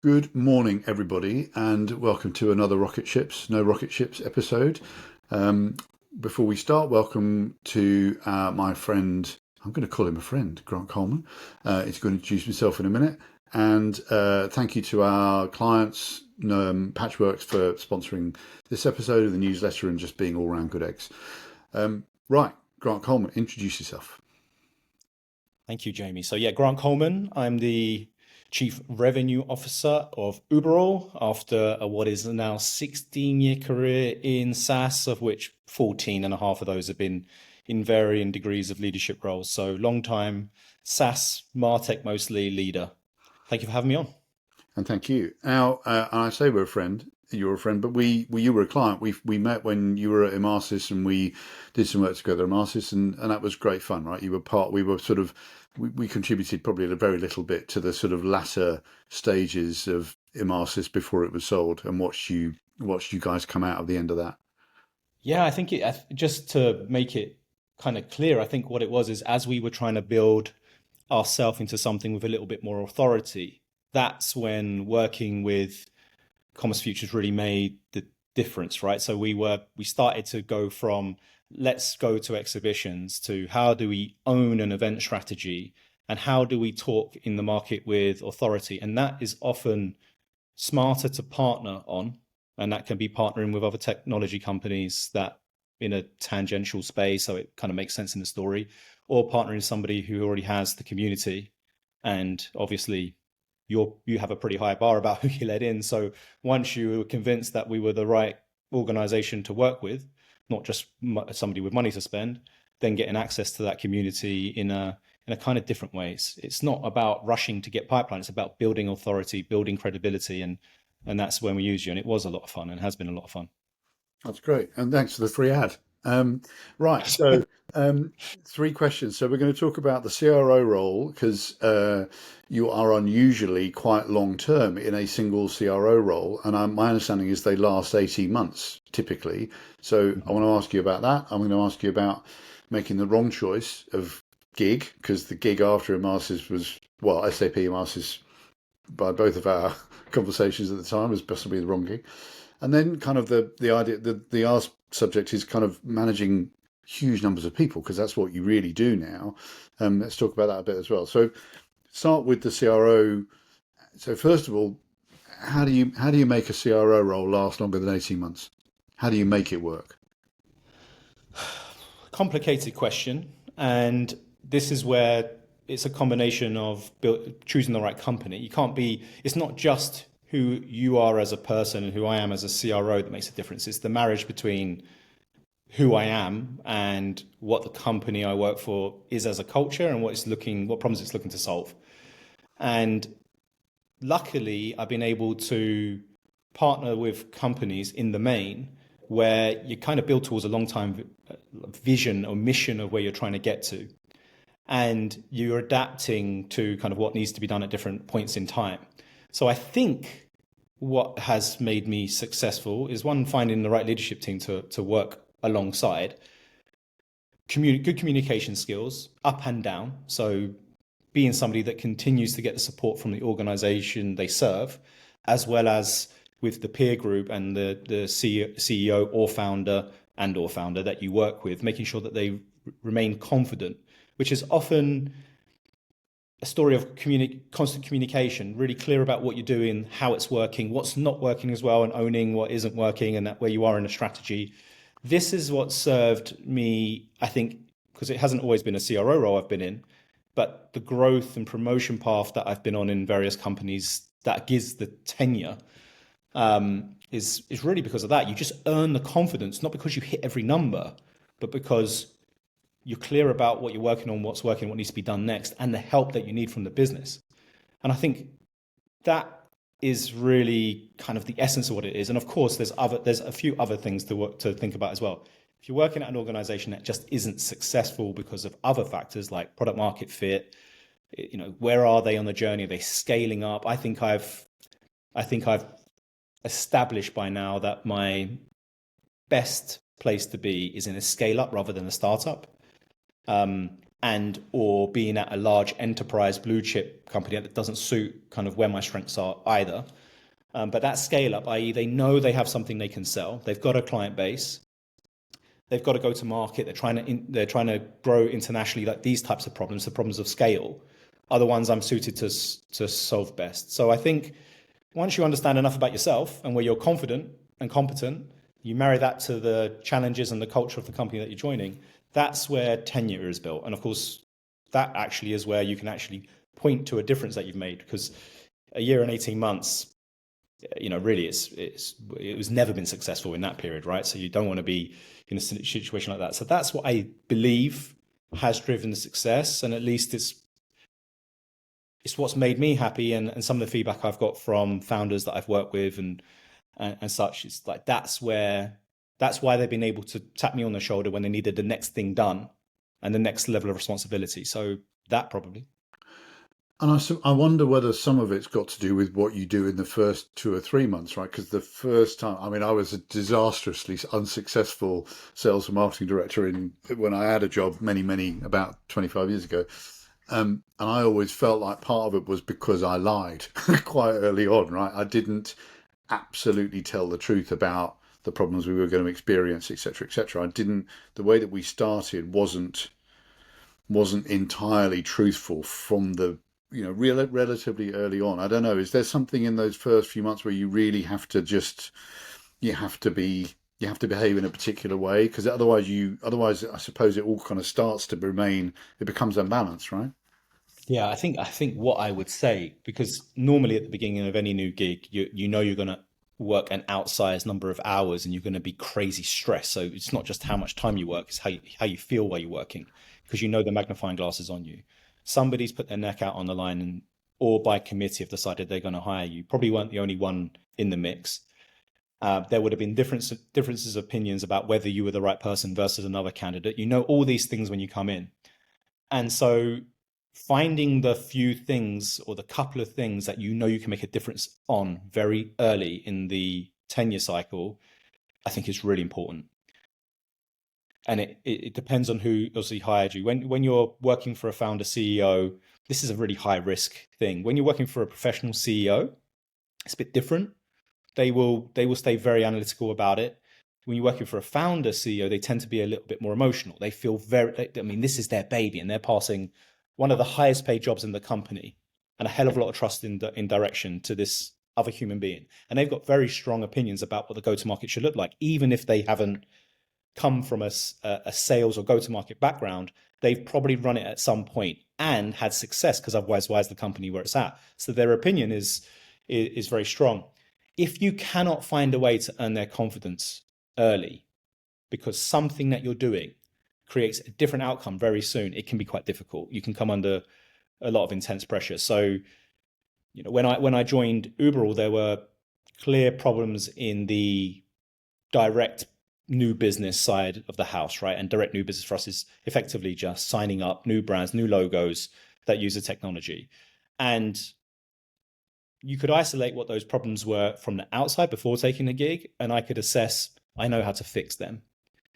Good morning, everybody, and welcome to another No Rocket Ships episode. Um, Before we start, welcome to my friend, I'm going to call him a friend, Grant Coleman. He's going to introduce himself in a minute. And thank you to our clients, Patchworks, for sponsoring this episode of the newsletter and just being all round good eggs. Right, Grant Coleman, introduce yourself. Thank you, Jamie. So yeah, Grant Coleman. I'm the Chief Revenue Officer of Uberall after what is now 16-year career in SaaS, of which 14 and a half of those have been in varying degrees of leadership roles. So long time SaaS, MarTech mostly leader. Thank you for having me on. And thank you. Now, I say we're a friend. You're a friend, but you were a client. We met when you were at Emarsys, and we did some work together at Emarsys, and that was great fun, right? You were part. We were sort of we contributed probably a very little bit to the sort of latter stages of Emarsys before it was sold, and watched you guys come out of the end of that. Yeah, I think just to make it kind of clear, I think what it was is as we were trying to build ourselves into something with a little bit more authority, that's when working with Commerce Futures really made the difference, right? So we started to go from let's go to exhibitions to how do we own an event strategy and how do we talk in the market with authority, and that is often smarter to partner on, and that can be partnering with other technology companies that in a tangential space, so it kind of makes sense in the story, or partnering with somebody who already has the community. And obviously you have a pretty high bar about who you let in. So once you were convinced that we were the right organization to work with, not just somebody with money to spend, then getting access to that community in a kind of different ways. It's not about rushing to get pipeline. It's about building authority, building credibility, and that's when we use you. And it was a lot of fun and has been a lot of fun. That's great, and thanks for the free ad. Right, so three questions. So we're going to talk about the CRO role because you are unusually quite long term in a single CRO role, and my understanding is they last 18 months typically. So I want to ask you about that. I'm going to ask you about making the wrong choice of gig, because the gig after Emarsys was, well, SAP Emarsys, by both of our conversations at the time, was possibly the wrong gig. And then kind of the idea, the our subject is kind of managing huge numbers of people, because that's what you really do now. Let's talk about that a bit as well. So start with the CRO. So first of all, how do you make a CRO role last longer than 18 months? How do you make it work? Complicated question. And this is where it's a combination of choosing the right company. It's not just who you are as a person and who I am as a CRO that makes a difference. It's the marriage between who I am and what the company I work for is as a culture and what problems it's looking to solve. And luckily, I've been able to partner with companies in the main where you kind of build towards a long time vision or mission of where you're trying to get to. And you're adapting to kind of what needs to be done at different points in time. So I think what has made me successful is one, finding the right leadership team to work alongside, good communication skills up and down. So being somebody that continues to get the support from the organization they serve, as well as with the peer group and the CEO or founder that you work with, making sure that they remain confident, which is often a story of constant communication, really clear about what you're doing, how it's working, what's not working as well, and owning what isn't working and that where you are in a strategy. This is what served me, I think, because it hasn't always been a CRO role I've been in, but the growth and promotion path that I've been on in various companies that gives the tenure is really because of that. You just earn the confidence, not because you hit every number, but because you're clear about what you're working on, what's working, what needs to be done next, and the help that you need from the business. And I think that is really kind of the essence of what it is. And of course, there's a few other things to think about as well. If you're working at an organization that just isn't successful because of other factors like product market fit, where are they on the journey? Are they scaling up? I think I've established by now that my best place to be is in a scale up rather than a startup. and or being at a large enterprise blue chip company that doesn't suit kind of where my strengths are either. But that scale up, i.e., they know they have something they can sell. They've got a client base. They've got to go to market. They're trying to grow internationally. Like these types of problems, the problems of scale, are the ones I'm suited to solve best. So I think once you understand enough about yourself and where you're confident and competent, you marry that to the challenges and the culture of the company that you're joining. That's where tenure is built. And of course, that actually is where you can actually point to a difference that you've made, because a year and 18 months, really it was never been successful in that period, right? So you don't want to be in a situation like that. So that's what I believe has driven the success, and at least it's what's made me happy, and some of the feedback I've got from founders that I've worked with and such. It's like that's why they've been able to tap me on the shoulder when they needed the next thing done and the next level of responsibility. So that probably. And I wonder whether some of it's got to do with what you do in the first 2 or 3 months, right? Because the first time, I mean, I was a disastrously unsuccessful sales and marketing director when I had a job about 25 years ago. And I always felt like part of it was because I lied quite early on, right? I didn't absolutely tell the truth about the problems we were going to experience, etc., etc. The way that we started wasn't entirely truthful from the relatively early on. I don't know. Is there something in those first few months where you really have to you have to behave in a particular way? Because otherwise, I suppose it all kind of starts to it becomes unbalanced, right? Yeah, I think what I would say, because normally at the beginning of any new gig, you're going to work an outsized number of hours and you're going to be crazy stressed. So it's not just how much time you work, it's how you feel while you're working, because the magnifying glass is on you. Somebody's put their neck out on the line, and or by committee have decided they're going to hire you. Probably weren't the only one in the mix. There would have been differences of opinions about whether you were the right person versus another candidate. All these things when you come in. And so finding the few things or the couple of things that you can make a difference on very early in the tenure cycle, I think is really important. And it depends on who obviously hired you. When you're working for a founder CEO, this is a really high risk thing. When you're working for a professional CEO, it's a bit different. They will stay very analytical about it. When you're working for a founder CEO, they tend to be a little bit more emotional. They feel this is their baby, and they're passing one of the highest paid jobs in the company and a hell of a lot of trust in direction to this other human being. And they've got very strong opinions about what the go-to-market should look like, even if they haven't come from a sales or go-to-market background. They've probably run it at some point and had success, because otherwise, why is the company where it's at? So their opinion is very strong. If you cannot find a way to earn their confidence early, because something that you're doing creates a different outcome very soon, it can be quite difficult. You can come under a lot of intense pressure. So, when I joined Uberall, there were clear problems in the direct new business side of the house, right? And direct new business for us is effectively just signing up new brands, new logos that use the technology. And you could isolate what those problems were from the outside before taking the gig, and I could assess, I know how to fix them.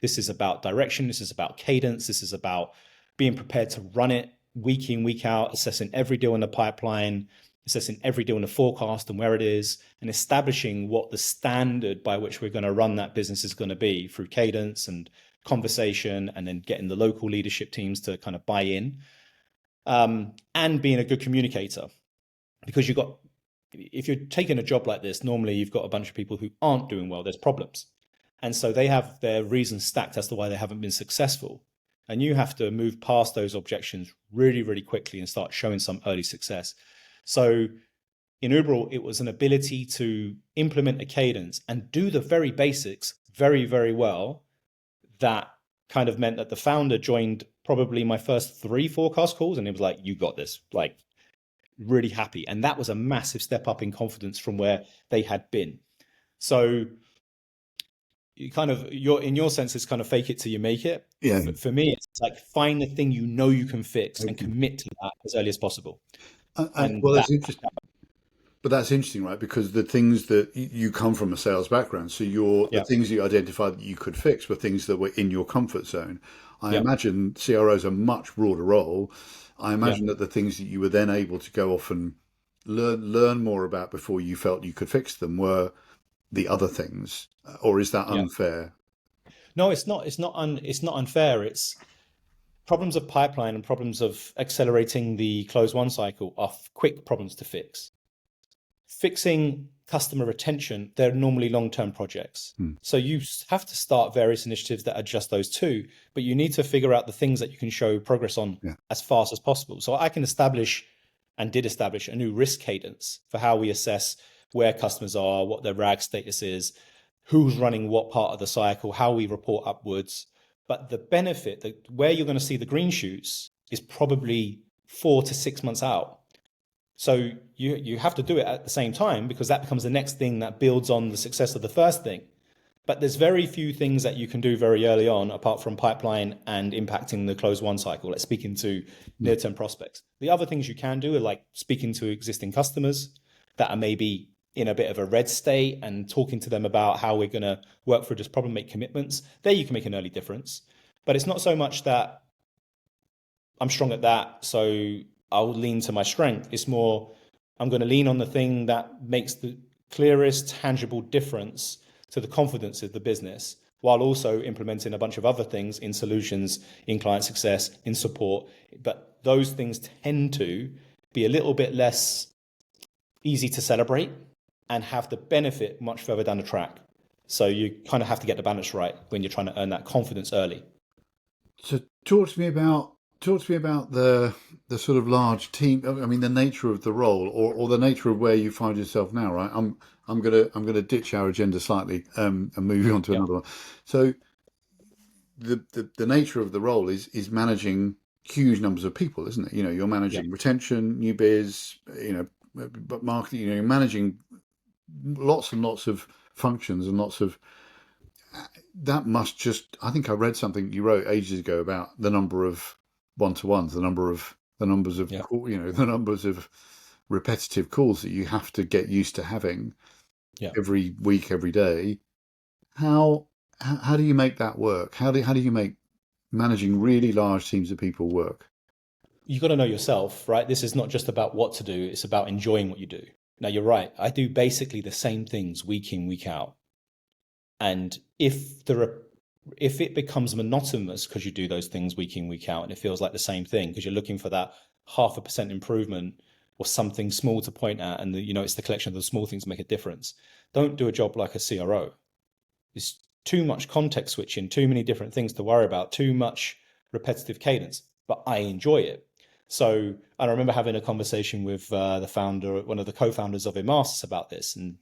This is about direction. This is about cadence. This is about being prepared to run it week in, week out, assessing every deal in the pipeline, assessing every deal in the forecast and where it is, and establishing what the standard by which we're going to run that business is going to be through cadence and conversation, and then getting the local leadership teams to kind of buy in, and being a good communicator. Because if you're taking a job like this, normally you've got a bunch of people who aren't doing well. There's problems. And so they have their reasons stacked as to why they haven't been successful. And you have to move past those objections really, really quickly and start showing some early success. So in Uberall, it was an ability to implement a cadence and do the very basics very, very well. That kind of meant that the founder joined probably my first 3 forecast calls, and it was like, you got this, like really happy. And that was a massive step up in confidence from where they had been. So in your sense, it's kind of fake it till you make it. Yeah. For me, it's like find the thing you can fix and commit to that as early as possible. And Well, that, it's interesting. But that's interesting, right? Because the things that you come from a sales background, so the Yeah, things you identified that you could fix were things that were in your comfort zone. I yeah, imagine CRO is a much broader role. I yeah, imagine that the things that you were then able to go off and learn more about before you felt you could fix them were the other things, or is that yeah. unfair? No, it's not. It's not unfair. It's problems of pipeline and problems of accelerating the close one cycle are quick problems to fix. Fixing customer retention, they're normally long-term projects. Hmm. So you have to start various initiatives that adjust those two, but you need to figure out the things that you can show progress on Yeah. as fast as possible. So I can establish and did establish a new risk cadence for how we assess where customers are, what their RAG status is, who's running what part of the cycle, how we report upwards. But the benefit, where you're going to see the green shoots, is probably 4 to 6 months out. So you have to do it at the same time because that becomes the next thing that builds on the success of the first thing. But there's very few things that you can do very early on apart from pipeline and impacting the close one cycle, like speaking to Hmm. near-term prospects. The other things you can do are like speaking to existing customers that are maybe in a bit of a red state and talking to them about how we're going to work through this problem, make commitments. There you can make an early difference. But it's not so much that I'm strong at that, so I'll lean to my strength. It's more, I'm going to lean on the thing that makes the clearest, tangible difference to the confidence of the business, while also implementing a bunch of other things in solutions, in client success, in support. But those things tend to be a little bit less easy to celebrate and have the benefit much further down the track. So you kind of have to get the balance right when you're trying to earn that confidence early. So talk to me about the sort of large team. I mean, the nature of the role, or the nature of where you find yourself now. Right. I'm gonna ditch our agenda slightly, and move on to Yeah, another one. So the nature of the role is managing huge numbers of people, isn't it? You're yeah, managing retention, new biz, but marketing. You're managing lots and lots of functions and lots of that must just. I think I read something you wrote ages ago about the number of one-to-ones, the numbers of yeah. the numbers of repetitive calls that you have to get used to having Yeah. every week, every day. How how do you make that work? How do you make managing really large teams of people work? You got to know yourself, right? This is not just about what to do, it's about enjoying what you do. Now, you're right. I do basically the same things week in, week out. And if it becomes monotonous because you do those things week in, week out, and it feels like the same thing because you're looking for that 0.5% improvement or something small to point at, and it's the collection of the small things that make a difference. Don't do a job like a CRO. It's too much context switching, too many different things to worry about, too much repetitive cadence. But I enjoy it. So I remember having a conversation with the founder, one of the co-founders of Emarsys about this, and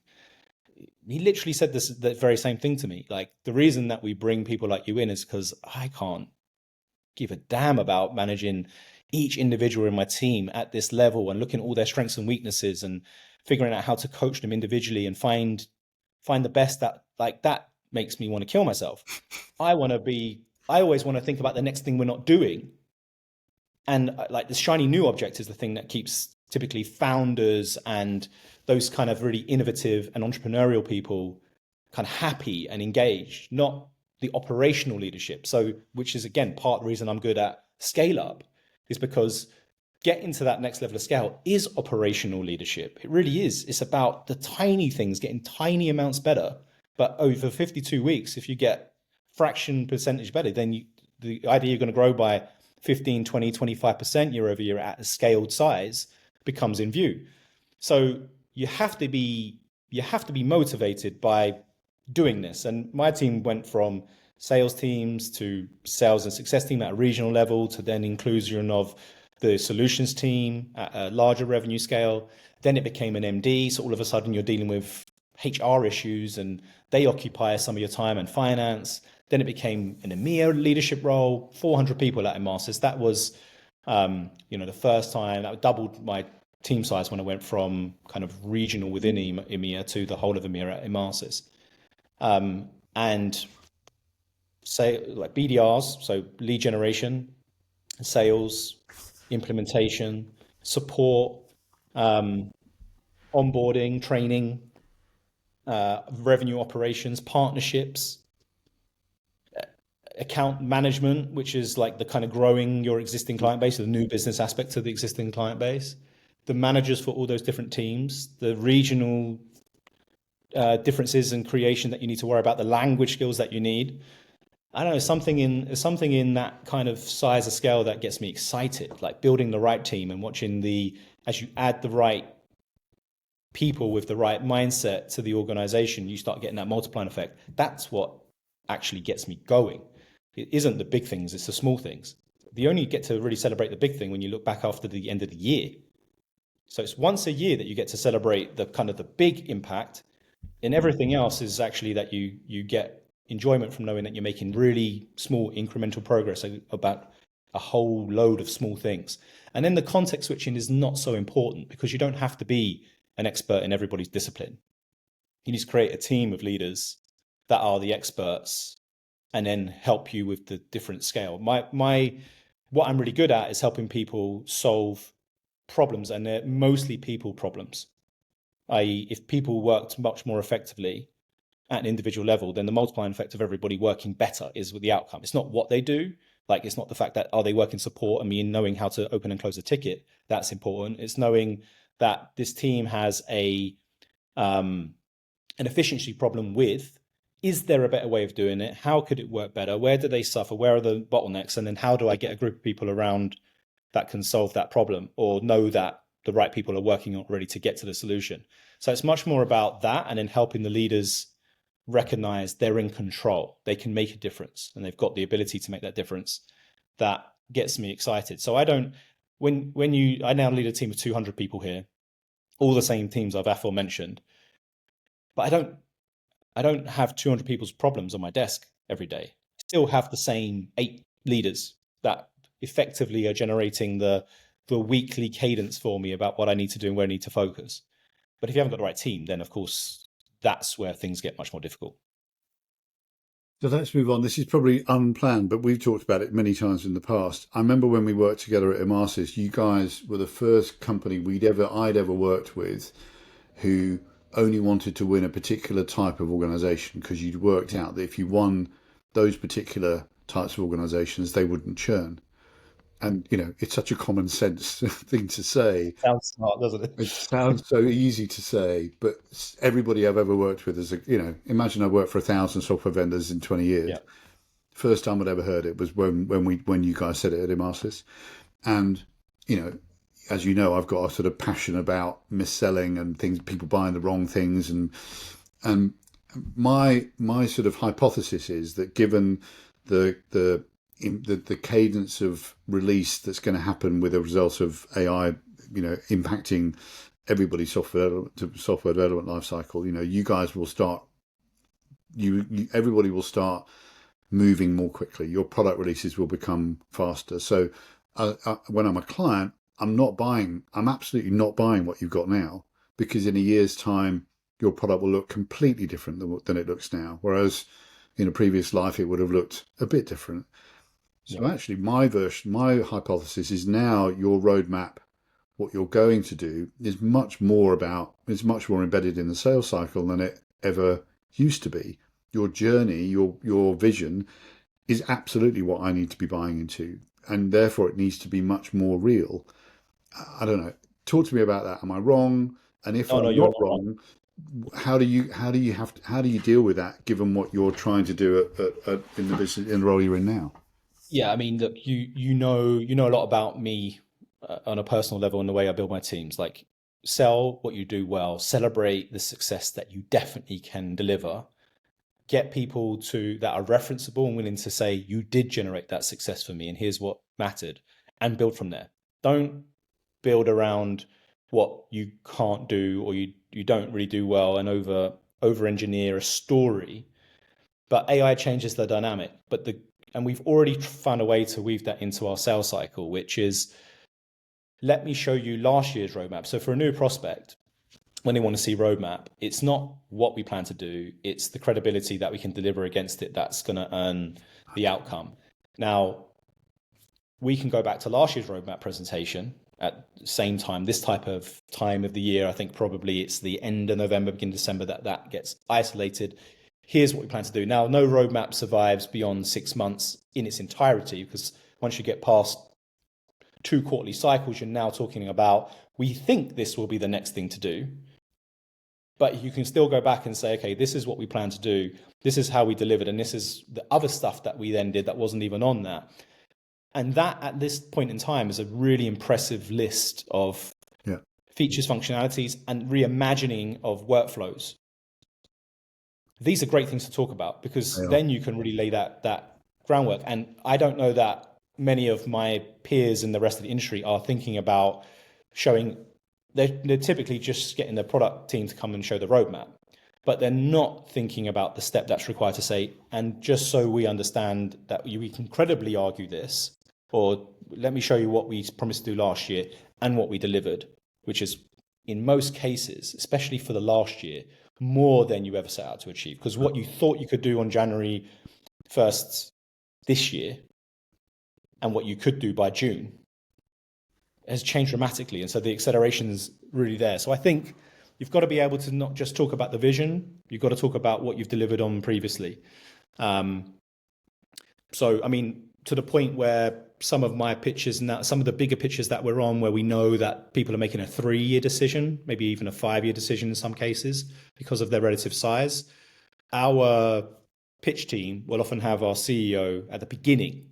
he literally said the very same thing to me. Like, the reason that we bring people like you in is because I can't give a damn about managing each individual in my team at this level and looking at all their strengths and weaknesses and figuring out how to coach them individually and find the best. That makes me want to kill myself. I always want to think about the next thing we're not doing. And like, the shiny new object is the thing that keeps typically founders and those kind of really innovative and entrepreneurial people kind of happy and engaged, not the operational leadership. So, which is again part of the reason I'm good at scale up, is because getting to that next level of scale is operational leadership. It really is. It's about the tiny things, getting tiny amounts better. But over 52 weeks, if you get fraction percentage better, then the idea you're going to grow by 15, 20, 25% year over year at a scaled size becomes in view. So you have to be motivated by doing this. And my team went from sales teams to sales and success team at a regional level to then inclusion of the solutions team at a larger revenue scale. Then it became an MD. So all of a sudden you're dealing with HR issues and they occupy some of your time and finance. Then it became an EMEA leadership role, 400 people at Emarsys. That was, the first time that doubled my team size when I went from kind of regional within EMEA to the whole of EMEA at Emarsys. And say like BDRs, so lead generation, sales, implementation, support, onboarding, training, revenue operations, partnerships, account management, which is like the kind of growing your existing client base, the new business aspect of the existing client base, the managers for all those different teams, the regional differences and creation that you need to worry about, the language skills that you need. I don't know, something in that kind of size of scale that gets me excited, like building the right team and watching as you add the right people with the right mindset to the organization, you start getting that multiplying effect. That's what actually gets me going. It isn't the big things, it's the small things. You only get to really celebrate the big thing when you look back after the end of the year. So it's once a year that you get to celebrate the kind of the big impact, and everything else is actually that you get enjoyment from knowing that you're making really small incremental progress about a whole load of small things. And then the context switching is not so important because you don't have to be an expert in everybody's discipline. You need to create a team of leaders that are the experts and then help you with the different scale. What I'm really good at is helping people solve problems, and they're mostly people problems. I.e., if people worked much more effectively at an individual level, then the multiplying effect of everybody working better is the outcome. It's not what they do. Like, it's not the fact that, are they working support and me knowing how to open and close a ticket. That's important. It's knowing that this team has an efficiency problem with, is there a better way of doing it? How could it work better? Where do they suffer? Where are the bottlenecks? And then how do I get a group of people around that can solve that problem, or know that the right people are working on already to get to the solution? So it's much more about that, and then helping the leaders recognize they're in control. They can make a difference, and they've got the ability to make that difference. That gets me excited. So I now lead a team of 200 people here, all the same teams I've aforementioned, but I don't have 200 people's problems on my desk every day. I still have the same 8 leaders that effectively are generating the weekly cadence for me about what I need to do and where I need to focus. But if you haven't got the right team, then of course that's where things get much more difficult. So let's move on. This is probably unplanned, but we've talked about it many times in the past. I remember when we worked together at Emarsys, you guys were the first company I'd ever worked with who only wanted to win a particular type of organization, because you'd worked out that if you won those particular types of organizations, they wouldn't churn. And, it's such a common sense thing to say. Sounds smart, doesn't it? It sounds so easy to say, but everybody I've ever worked with imagine I worked for 1,000 software vendors in 20 years. Yeah. First time I'd ever heard it was when you guys said it at Emarsys. And, as you know, I've got a sort of passion about mis-selling and things, people buying the wrong things. And my sort of hypothesis is that given the cadence of release that's going to happen with a result of AI, impacting everybody's software development lifecycle, you guys will start, everybody will start moving more quickly. Your product releases will become faster. So when I'm a client, I'm absolutely not buying what you've got now, because in a year's time, your product will look completely different than it looks now. Whereas in a previous life, it would have looked a bit different. So actually, my hypothesis is now your roadmap, what you're going to do, is much more embedded in the sales cycle than it ever used to be. Your journey, your vision is absolutely what I need to be buying into, and therefore it needs to be much more real. I don't know. Talk to me about that. Am I wrong? And if I'm not wrong, how do you deal with that, given what you're trying to do in the business, in the role you're in now? Yeah, I mean, look, you know a lot about me on a personal level and the way I build my teams. Like, sell what you do well, celebrate the success that you definitely can deliver, get people that are referenceable and willing to say, you did generate that success for me and here's what mattered, and build from there. Don't build around what you can't do or you don't really do well and over engineer a story. But AI changes the dynamic. And we've already found a way to weave that into our sales cycle, which is, let me show you last year's roadmap. So for a new prospect, when they want to see roadmap, it's not what we plan to do, it's the credibility that we can deliver against it that's going to earn the outcome. Now, we can go back to last year's roadmap presentation at the same time, this type of time of the year, I think probably it's the end of November, beginning of December, that gets isolated. Here's what we plan to do. Now, no roadmap survives beyond 6 months in its entirety, because once you get past 2 quarterly cycles, you're now talking about, we think this will be the next thing to do. But you can still go back and say, okay, this is what we plan to do. This is how we delivered. And this is the other stuff that we then did that wasn't even on that. And that, at this point in time, is a really impressive list of features, functionalities, and reimagining of workflows. These are great things to talk about, because then you can really lay that groundwork. And I don't know that many of my peers in the rest of the industry are thinking about showing. They're typically just getting the product team to come and show the roadmap, but they're not thinking about the step that's required to say, and just so we understand that we can credibly argue this, or let me show you what we promised to do last year and what we delivered, which is in most cases, especially for the last year, more than you ever set out to achieve. Because what you thought you could do on January 1st this year and what you could do by June has changed dramatically. And so the acceleration is really there. So I think you've got to be able to not just talk about the vision, you've got to talk about what you've delivered on previously. So, I mean, to the point where some of my pitches now, some of the bigger pitches that we're on, where we know that people are making a 3-year decision, maybe even a 5-year decision in some cases because of their relative size, our pitch team will often have our CEO at the beginning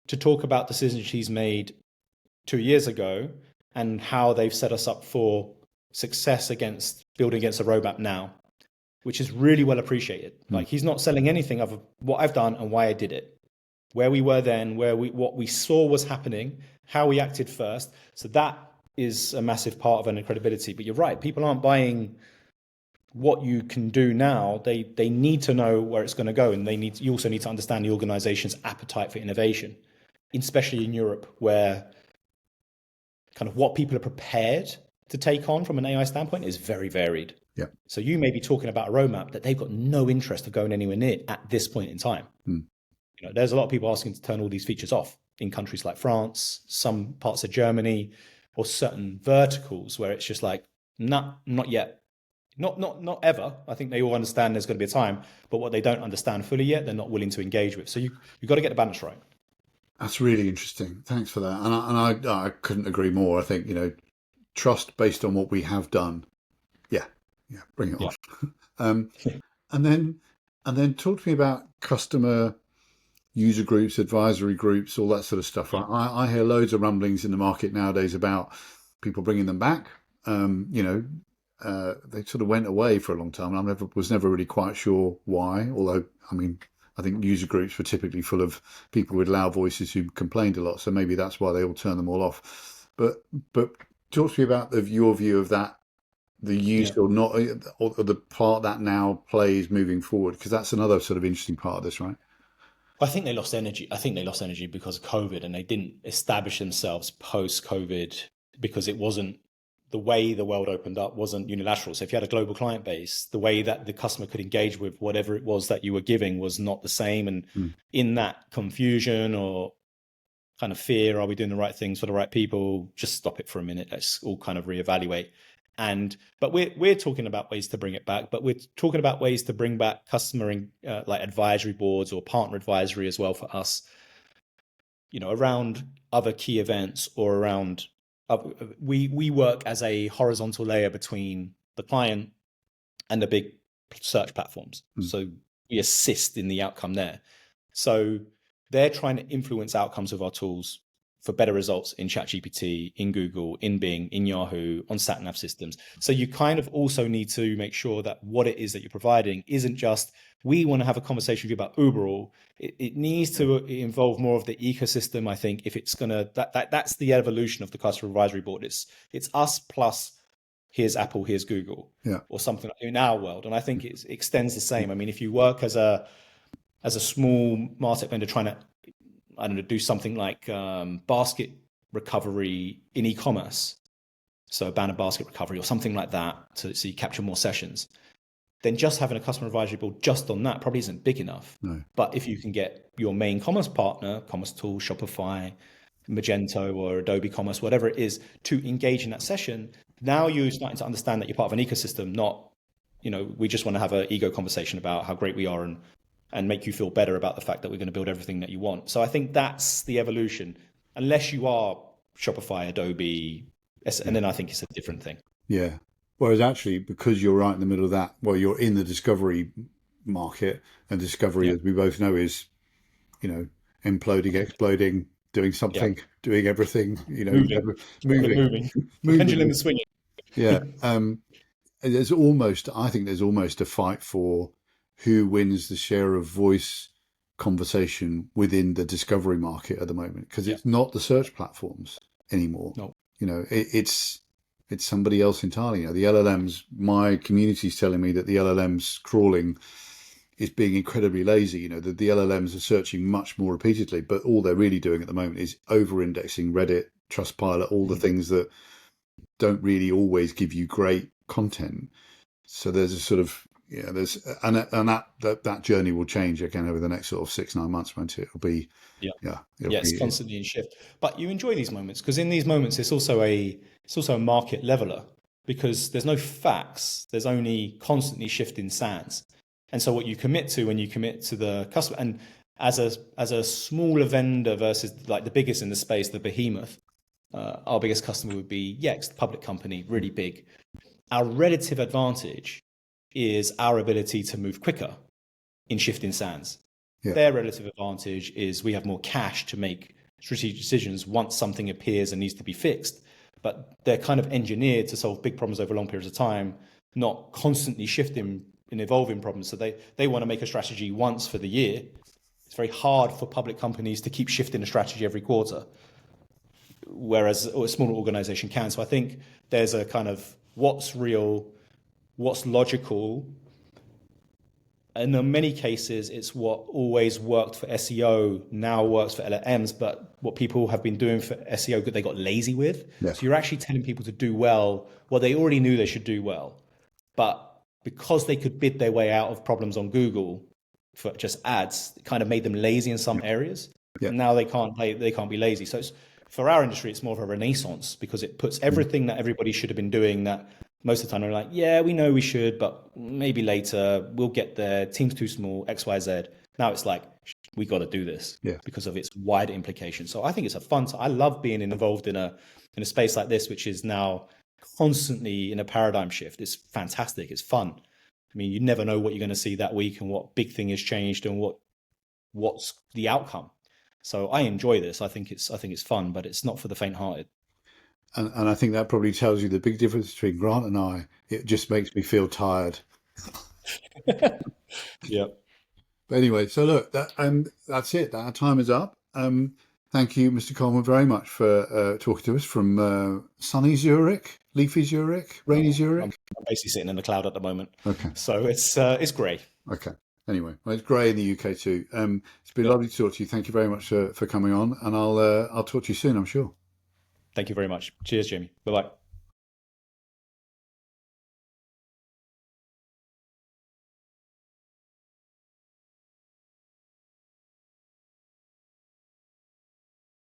to talk about decisions he's made 2 years ago and how they've set us up for success against building against a roadmap now, which is really well appreciated. Like, he's not selling anything of what I've done and why I did it, where we were then, what we saw was happening, how we acted first. So that is a massive part of an credibility. But you're right, people aren't buying what you can do now. They need to know where it's going to go, and you also need to understand the organization's appetite for innovation, especially in Europe, where kind of what people are prepared to take on from an AI standpoint is very varied. Yeah. So you may be talking about a roadmap that they've got no interest of going anywhere near at this point in time. You know, there's a lot of people asking to turn all these features off in countries like France, some parts of Germany, or certain verticals where it's just like, nah, not yet. Not ever. I think they all understand there's going to be a time, but what they don't understand fully yet, they're not willing to engage with. So you've got to get the balance right. That's really interesting. Thanks for that. And I couldn't agree more. I think, trust based on what we have done. Yeah. Bring it on. And then talk to me about customer user groups, advisory groups, all that sort of stuff. Right? I hear loads of rumblings in the market nowadays about people bringing them back. They sort of went away for a long time. I was never really quite sure why. Although, I mean, I think user groups were typically full of people with loud voices who complained a lot. So maybe that's why they all turned them all off. But talk to me about your view of that, the use or not, or the part that now plays moving forward, because that's another sort of interesting part of this, right? I think they lost energy. I think they lost energy because of COVID, and they didn't establish themselves post-COVID because it wasn't the way the world opened up wasn't unilateral. So if you had a global client base, the way that the customer could engage with whatever it was that you were giving was not the same. And in that confusion or kind of fear, are we doing the right things for the right people? Just stop it for a minute. Let's all kind of reevaluate. But we're talking about ways to bring it back, but we're talking about ways to bring back customer like advisory boards or partner advisory as well for us, around other key events or around, we work as a horizontal layer between the client and the big search platforms. So we assist in the outcome there. So they're trying to influence outcomes of our tools for better results in ChatGPT, in Google, in Bing, in Yahoo, on sat-nav systems. So you kind of also need to make sure that what it is that you're providing isn't just, we want to have a conversation with you about Uberall. It needs to involve more of the ecosystem, I think, if it's going to, that's the evolution of the customer advisory board. It's us plus here's Apple, here's Google, or something in our world. And I think it extends the same. I mean, if you work as a small MarTech vendor trying to, do something like basket recovery in e-commerce, so a banner basket recovery or something like that, so you capture more sessions, then just having a customer advisory board just on that probably isn't big enough. No. But if you can get your main commerce partner, commerce tool, Shopify, Magento or Adobe Commerce, whatever it is, to engage in that session. Now you're starting to understand that you're part of an ecosystem, not, we just want to have an ego conversation about how great we are and make you feel better about the fact that we're going to build everything that you want. So I think that's the evolution, unless you are Shopify, Adobe, and then I think it's a different thing. Yeah. Whereas actually, because you're right in the middle of that, well, you're in the discovery market, and discovery, Yeah. as we both know, is, imploding, exploding, doing something, doing everything, Moving. moving, The pendulum moving. is swinging. Yeah. I think there's almost a fight for who wins the share of voice conversation within the discovery market at the moment, because it's not the search platforms anymore. No. It's somebody else entirely. The LLMs, my community's telling me that the LLMs crawling is being incredibly lazy. The LLMs are searching much more repeatedly, but all they're really doing at the moment is over-indexing Reddit, Trustpilot, all the things that don't really always give you great content. So there's a sort of that journey will change again over the next sort of 6-9 months, won't it? It'll be it's constantly in shift. But you enjoy these moments, because in these moments it's also a market leveler, because there's no facts, there's only constantly shifting sands. And so what you commit to when you commit to the customer, and as a smaller vendor versus like the biggest in the space, the behemoth, our biggest customer would be Yext, the public company, really big. Our relative advantage is our ability to move quicker in shifting sands. Yeah. Their relative advantage is we have more cash to make strategic decisions once something appears and needs to be fixed. But they're kind of engineered to solve big problems over long periods of time, not constantly shifting and evolving problems. So they want to make a strategy once for the year. It's very hard for public companies to keep shifting a strategy every quarter, whereas a smaller organization can. So I think there's a kind of what's real, what's logical. And in many cases, it's what always worked for SEO now works for LLMs, but what people have been doing for SEO, they got lazy with. Yeah. So you're actually telling people to do well what they already knew they should do well. But because they could bid their way out of problems on Google for just ads, it kind of made them lazy in some areas. Yeah. And now they can't be lazy. So for our industry, it's more of a renaissance, because it puts everything that everybody should have been doing that most of the time they're like, yeah, we know we should, but maybe later, we'll get there. Team's too small, X, Y, Z. Now it's like, we got to do this because of its wider implications. So I think it's I love being involved in a space like this, which is now constantly in a paradigm shift. It's fantastic. It's fun. I mean, you never know what you're going to see that week and what big thing has changed and what's the outcome. So I enjoy this. I think it's fun, but it's not for the faint-hearted. And I think that probably tells you the big difference between Grant and I. It just makes me feel tired. Yeah. But anyway, so look, that's it. Our time is up. Thank you, Mr. Coleman, very much for talking to us from sunny Zurich, leafy Zurich, rainy Zurich. I'm basically sitting in the cloud at the moment. Okay. So it's grey. Okay. Anyway, well, it's grey in the UK too. It's been lovely to talk to you. Thank you very much for coming on, and I'll talk to you soon, I'm sure. Thank you very much. Cheers, Jamie. Bye-bye.